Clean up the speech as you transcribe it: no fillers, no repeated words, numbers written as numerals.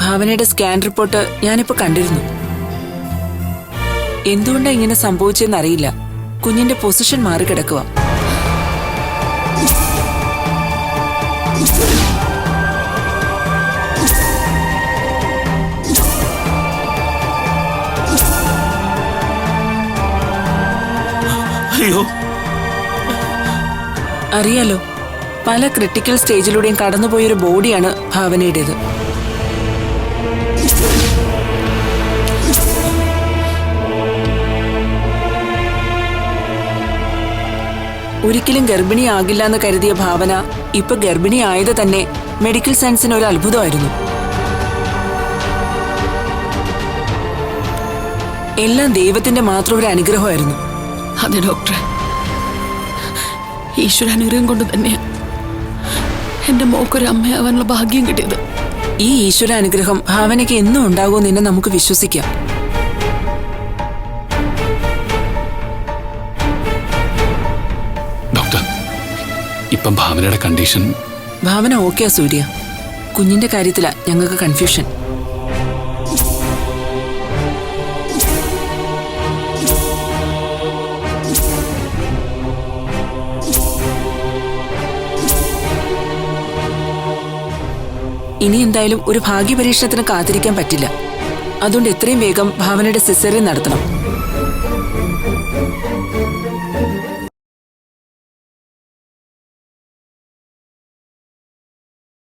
ഭാവനയുടെ scan report ഞാനിപ്പോ കണ്ടിരുന്നു. എന്തുകൊണ്ടാ ഇങ്ങനെ സംഭവിച്ചെന്നറിയില്ല. കുഞ്ഞിന്റെ പൊസിഷൻ മാറിക്കിടക്കുക. അയ്യോ, അറിയാലോ, പല ക്രിട്ടിക്കൽ സ്റ്റേജിലൂടെയും കടന്നുപോയൊരു ബോഡിയാണ് ഭാവനയുടേത്. ഒരിക്കലും ഗർഭിണിയാകില്ല എന്ന് കരുതിയ ഭാവന ഇപ്പൊ ഗർഭിണിയായത് തന്നെ മെഡിക്കൽ സയൻസിന് ഒരു അത്ഭുതമായിരുന്നു. എല്ലാം ദൈവത്തിന്റെ മാത്രം ഒരു അനുഗ്രഹമായിരുന്നു. അതെ ഡോക്ടർ, ഈശ്വരാനുഗ്രഹം കൊണ്ട് തന്നെയാ എന്റെ മോക്കൊരു അമ്മയാവാനുള്ള ഭാഗ്യം കിട്ടിയത്. ഈ ഈശ്വരാനുഗ്രഹം ഭാവനയ്ക്ക് എന്നും ഉണ്ടാകുമെന്ന് തന്നെ നമുക്ക് വിശ്വസിക്കാം. ഡോക്ടർ, ഇപ്പം ഭാവനയുടെ കണ്ടീഷൻ? ഭാവന ഓക്കെയാ സൂര്യ. കുഞ്ഞിന്റെ കാര്യത്തിലാ ഞങ്ങൾക്ക് കൺഫ്യൂഷൻ. ഇനി എന്തായാലും ഒരു ഭാഗ്യപരീക്ഷണത്തിന് കാത്തിരിക്കാൻ പറ്റില്ല. അതുകൊണ്ട് എത്രയും വേഗം ഭാവനയുടെ സിസേറിയൻ നടത്തണം.